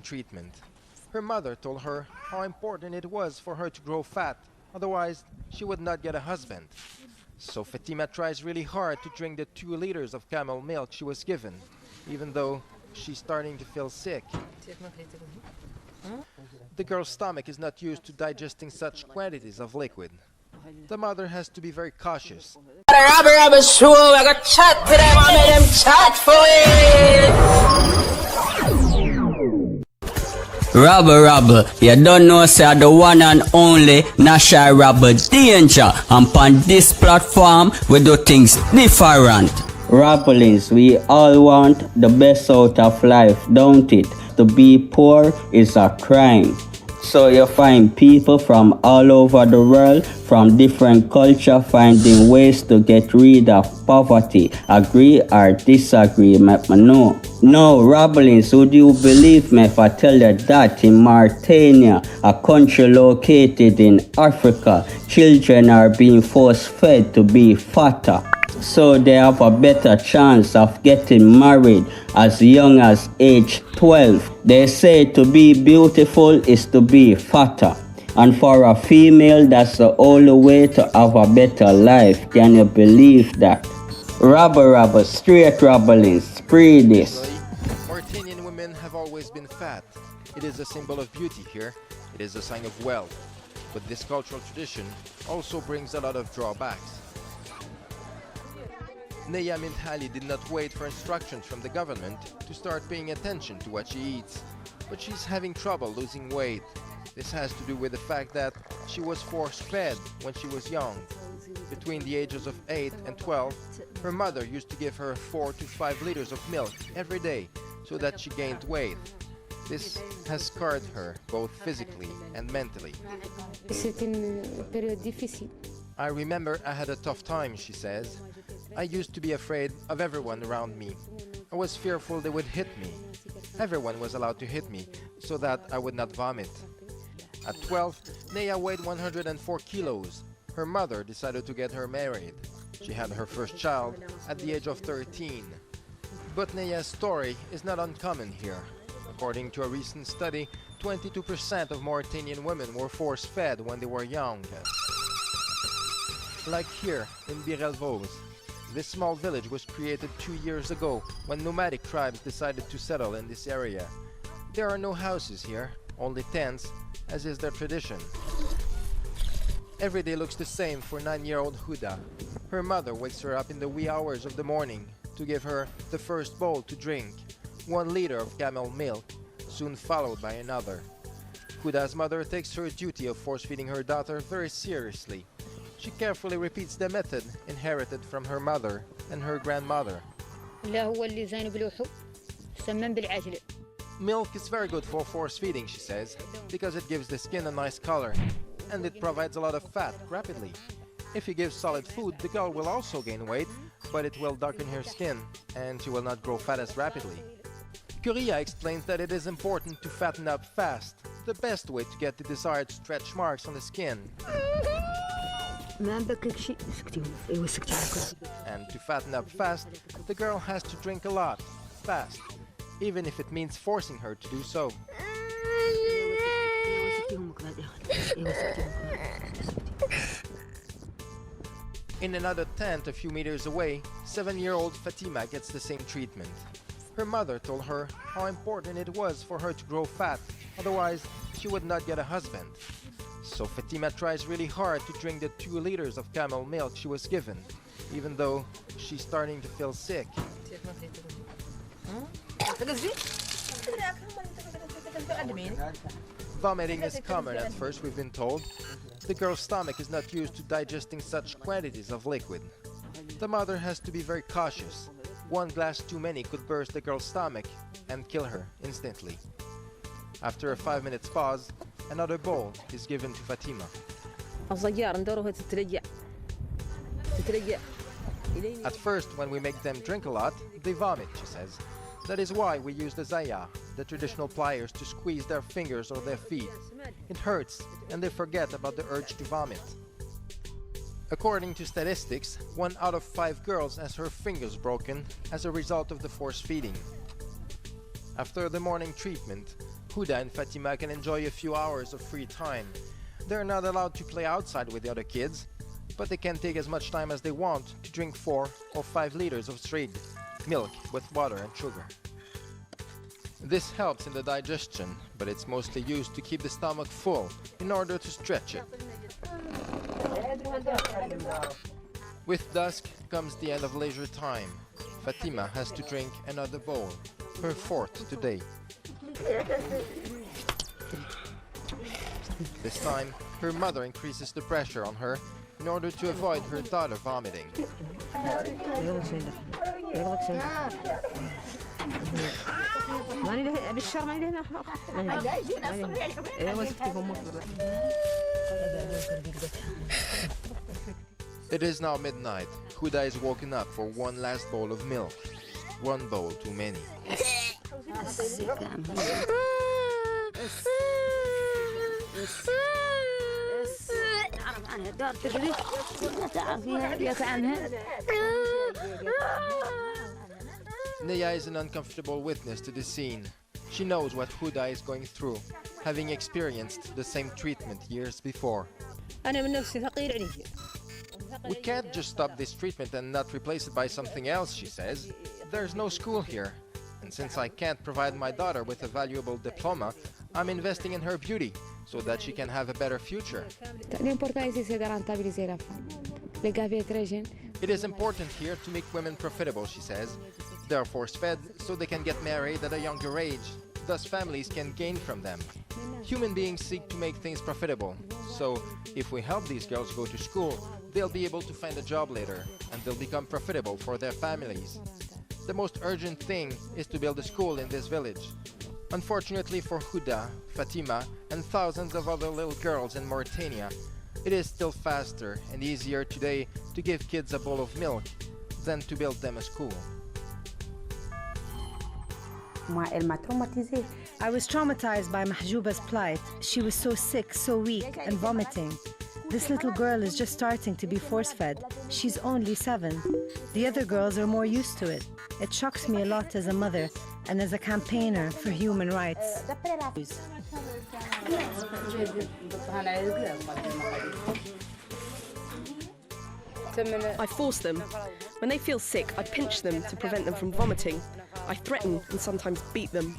treatment. Her mother told her how important it was for her to grow fat, otherwise she would not get a husband. So Fatima tries really hard to drink the 2 liters of camel milk she was given, even though she's starting to feel sick. The girl's stomach is not used to digesting such quantities of liquid. The mother has to be very cautious. The Rabble Rabble show, I got chat to them, I made them chat for it. Rabble Rabble, you don't know say the one and only National Rabble Danger. And on this platform, we do things different. Rabblings, we all want the best out of life, don't it? To be poor is a crime. So you find people from all over the world, from different culture, finding ways to get rid of poverty. Agree or disagree, let me know. No, Rabblings, would you believe me if I tell you that in Mauritania, a country located in Africa, children are being force-fed to be fatter, so they have a better chance of getting married as young as age 12. They say to be beautiful is to be fatter. And for a female, that's the only way to have a better life. Can you believe that? Rabble Rabble, straight Rabblings, spread this. Mauritanian women have always been fat. It is a symbol of beauty here. It is a sign of wealth. But this cultural tradition also brings a lot of drawbacks. Neya Minhali did not wait for instructions from the government to start paying attention to what she eats, but she's having trouble losing weight. This has to do with the fact that she was force-fed when she was young. Between the ages of 8 and 12, her mother used to give her 4 to 5 liters of milk every day so that she gained weight. This has scarred her both physically and mentally. I remember I had a tough time, she says. I used to be afraid of everyone around me. I was fearful they would hit me. Everyone was allowed to hit me so that I would not vomit. At 12, Neya weighed 104 kilos. Her mother decided to get her married. She had her first child at the age of 13. But Neya's story is not uncommon here. According to a recent study, 22% of Mauritanian women were force-fed when they were young. Like here in Bir El Vos. This small village was created 2 years ago when nomadic tribes decided to settle in this area. There are no houses here, only tents, as is their tradition. Every day looks the same for 9-year-old Huda. Her mother wakes her up in the wee hours of the morning to give her the first bowl to drink, 1 liter of camel milk, soon followed by another. Huda's mother takes her duty of force-feeding her daughter very seriously. She carefully repeats the method inherited from her mother and her grandmother. Milk is very good for force feeding, she says, because it gives the skin a nice color and it provides a lot of fat rapidly. If you give solid food, the girl will also gain weight, but it will darken her skin and she will not grow fat as rapidly. Kuria explains that it is important to fatten up fast, the best way to get the desired stretch marks on the skin. And to fatten up fast, the girl has to drink a lot, fast, even if it means forcing her to do so. In another tent a few meters away, 7-year-old Fatima gets the same treatment. Her mother told her how important it was for her to grow fat, otherwise she would not get a husband. So Fatima tries really hard to drink the 2 liters of camel milk she was given, even though she's starting to feel sick. Vomiting is common at first, we've been told. The girl's stomach is not used to digesting such quantities of liquid. The mother has to be very cautious. 1 glass too many could burst the girl's stomach and kill her instantly. After a 5-minute pause, another bowl is given to Fatima. At first, when we make them drink a lot, they vomit, she says. That is why we use the zaya, the traditional pliers, to squeeze their fingers or their feet. It hurts, and they forget about the urge to vomit. According to statistics, 1 out of 5 girls has her fingers broken as a result of the force feeding. After the morning treatment, Huda and Fatima can enjoy a few hours of free time. They're not allowed to play outside with the other kids, but they can take as much time as they want to drink 4 or 5 liters of straight milk with water and sugar. This helps in the digestion, but it's mostly used to keep the stomach full in order to stretch it. With dusk comes the end of leisure time. Fatima has to drink another bowl, her 4th today. This time, her mother increases the pressure on her in order to avoid her daughter vomiting. It is now midnight. Huda is woken up for one last bowl of milk. One bowl too many. Naya is an uncomfortable witness to this scene. She knows what Huda is going through, having experienced the same treatment years before. We can't just stop this treatment and not replace it by something else, she says. There's no school here, and since I can't provide my daughter with a valuable diploma, I'm investing in her beauty so that she can have a better future. It is important here to make women profitable, she says. They are force-fed so they can get married at a younger age. Thus families can gain from them. Human beings seek to make things profitable. So if we help these girls go to school, they'll be able to find a job later and they'll become profitable for their families. The most urgent thing is to build a school in this village. Unfortunately for Huda, Fatima, and thousands of other little girls in Mauritania, it is still faster and easier today to give kids a bowl of milk than to build them a school. I was traumatized by Mahjouba's plight. She was so sick, so weak, and vomiting. This little girl is just starting to be force-fed. She's only 7. The other girls are more used to it. It shocks me a lot as a mother and as a campaigner for human rights. I force them. When they feel sick, I pinch them to prevent them from vomiting. I threaten and sometimes beat them.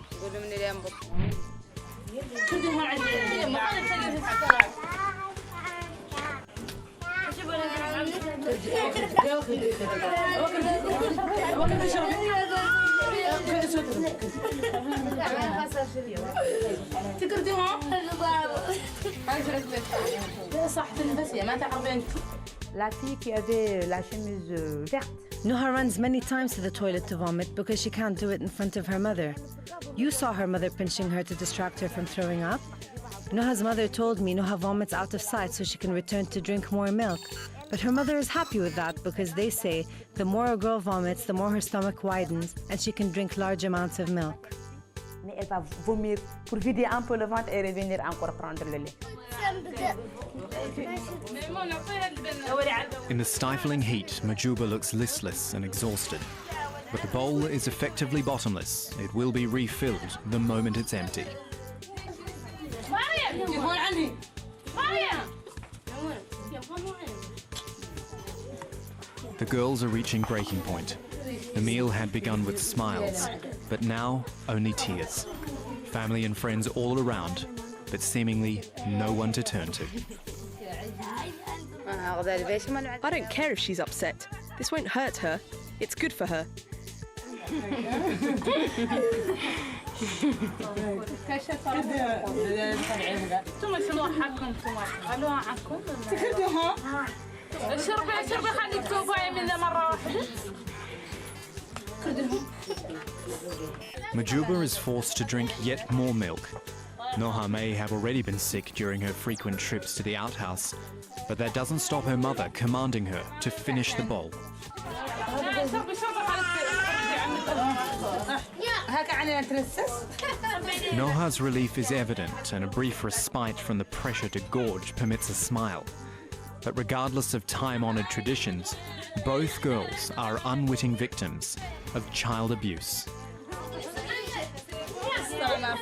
Noha runs many times to the toilet to vomit because she can't do it in front of her mother. You saw her mother pinching her to distract her from throwing up. Noha's mother told me Noha vomits out of sight so she can return to drink more milk. But her mother is happy with that because they say the more a girl vomits, the more her stomach widens and she can drink large amounts of milk. Elle va vomir pour vider un peu le ventre et revenir encore prendre le lait. In the stifling heat, Mahjouba looks listless and exhausted. But the bowl is effectively bottomless. It will be refilled the moment it's empty. The girls are reaching breaking point. The meal had begun with smiles, but now only tears. Family and friends all around, but seemingly no one to turn to. I don't care if she's upset. This won't hurt her. It's good for her. Mahjouba is forced to drink yet more milk. Noha may have already been sick during her frequent trips to the outhouse, but that doesn't stop her mother commanding her to finish the bowl. Noha's relief is evident, and a brief respite from the pressure to gorge permits a smile. But regardless of time-honored traditions, both girls are unwitting victims of child abuse.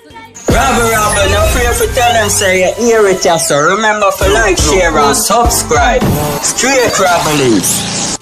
Rabble Rabble, no fear for tell them say you hear it, yeah, so remember to like, share and subscribe. Straight Rabble.